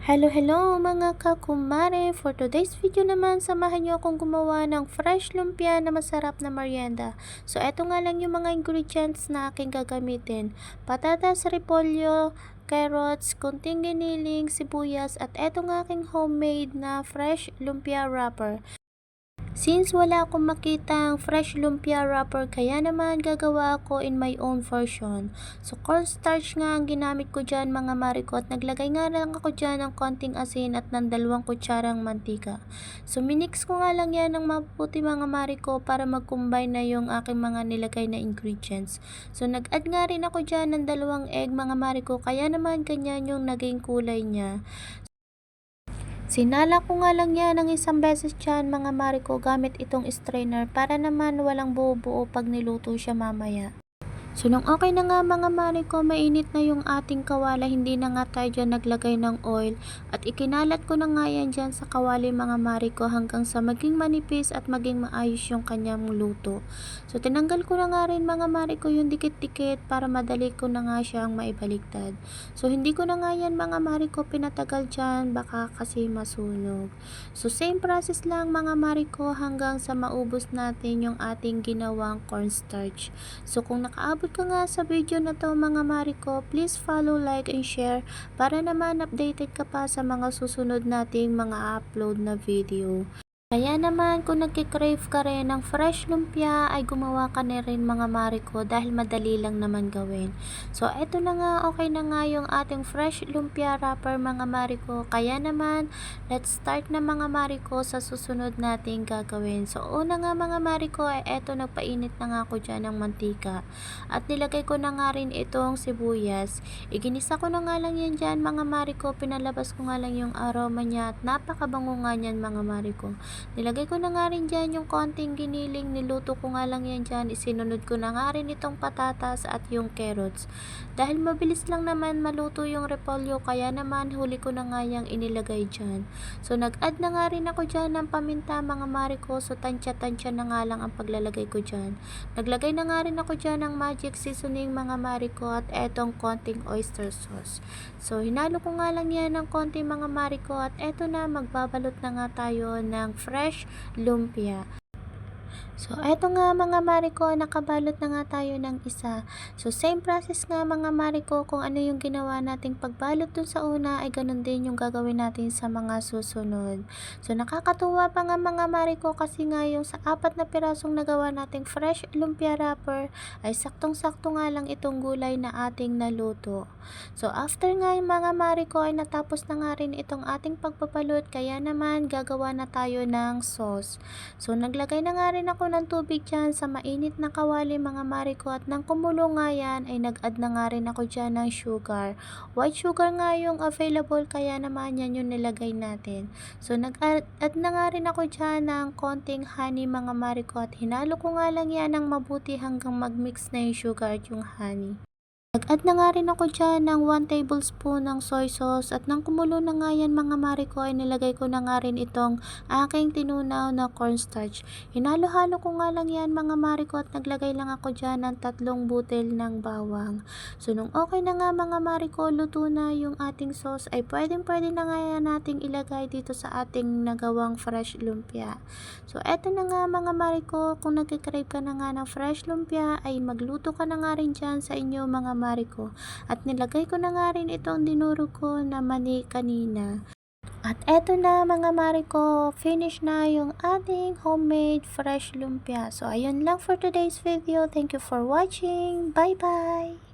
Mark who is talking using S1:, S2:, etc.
S1: Hello, hello mga kakumare! For today's video naman, samahan nyo akong gumawa ng fresh lumpia na masarap na merienda. So, eto nga lang yung mga ingredients na aking gagamitin. Patatas, repolyo, carrots, kunting giniling, sibuyas, at eto nga aking homemade na fresh lumpia wrapper. Since wala akong makitang fresh lumpia wrapper, kaya naman gagawa ako in my own version. So, cornstarch nga ang ginamit ko dyan mga mariko, at naglagay nga lang ako dyan ng konting asin at ng 2 kutsarang mantika. So, minix ko nga lang yan ng mabuti mga mariko para mag-combine na yung aking mga nilagay na ingredients. So, nag-add nga rin ako dyan ng 2 egg mga mariko, kaya naman ganyan yung naging kulay niya. Sinala ko nga lang yan ng isang beses dyan mga mariko gamit itong strainer para naman walang buo-buo pag niluto siya mamaya. So, nung okay na nga mga mariko, mainit na yung ating kawali, hindi na nga tayo dyan naglagay ng oil. At ikinalat ko na nga yan dyan sa kawali mga mariko hanggang sa maging manipis at maging maayos yung kanyang luto. So, tinanggal ko na nga rin mga mariko yung dikit-dikit para madali ko na nga siyang maibaliktad. So, hindi ko na nga yan mga mariko pinatagal dyan, baka kasi masunog. So, same process lang mga mariko hanggang sa maubos natin yung ating ginawang cornstarch. So, kung nakaabot ka nga sa video na to mga mariko, please follow, like, and share para naman updated ka pa sa mga susunod nating mga upload na video. Kaya naman kung nagkikrave ka rin ng fresh lumpia ay gumawa ka na rin mga mariko dahil madali lang naman gawin. So eto na nga, okay na nga yung ating fresh lumpia wrapper mga mariko. Kaya naman let's start na mga mariko sa susunod nating gagawin. So una nga mga mariko ay eto, nagpainit na nga ako dyan ng mantika. At nilagay ko na nga rin itong sibuyas. Iginisa ko na nga lang yan dyan mga mariko. Pinalabas ko nga lang yung aroma niya at napakabango nga niyan mga mariko. Nilagay ko na nga rin dyan yung konting giniling, niluto ko nga lang yan dyan, isinunod ko na nga rin itong patatas at yung carrots. Dahil mabilis lang naman maluto yung repolyo, kaya naman huli ko na nga yung inilagay dyan. So nag-add na nga rin ako dyan ng paminta mga mariko, so tansya-tansya na nga lang ang paglalagay ko dyan. Naglagay na nga rin ako dyan ng magic seasoning mga mariko at etong konting oyster sauce. So hinalo ko nga lang yan ng konting mga mariko at eto na, magbabalot na nga tayo ng fresh lumpia. So, eto nga mga mariko, nakabalot na nga tayo ng isa. So, same process nga mga mariko, kung ano yung ginawa nating pagbalot dun sa una, ay ganun din yung gagawin natin sa mga susunod. So, nakakatuwa pa nga mga mariko kasi nga yung sa 4 na pirasong nagawa nating fresh lumpia wrapper, ay saktong-sakto nga lang itong gulay na ating naluto. So, after nga yung mga mariko, ay natapos na nga rin itong ating pagbabalot, kaya naman gagawa na tayo ng sauce. So, naglagay na nga rin ako ng tubig dyan sa mainit na kawali mga mariko, at nang kumulo nga yan ay nag-add na nga rin ako dyan ng sugar. White sugar nga yung available, kaya naman yan yung nilagay natin. So nag-add na nga rin ako dyan ng konting honey mga mariko, at hinalo ko nga lang yan ng mabuti hanggang mag-mix na yung sugar at yung honey. Nag-add na nga rin ako dyan ng 1 tablespoon ng soy sauce, at nang kumulo na nga yan mga mariko ay nilagay ko na nga rin itong aking tinunaw na cornstarch. Hinalo-halo ko nga lang yan mga mariko, at naglagay lang ako dyan ng 3 butil ng bawang. So nung okay na nga mga mariko, luto na yung ating sauce, ay pwede na nga yan nating ilagay dito sa ating nagawang fresh lumpia. So eto na nga mga mariko, kung nagkikrave ka na nga ng fresh lumpia ay magluto ka na nga rin dyan sa inyo mga mariko. At nilagay ko na nga rin itong dinuro ko na mani kanina. At eto na mga mariko, finish na yung ating homemade fresh lumpia. So ayun lang for today's video. Thank you for watching. Bye bye!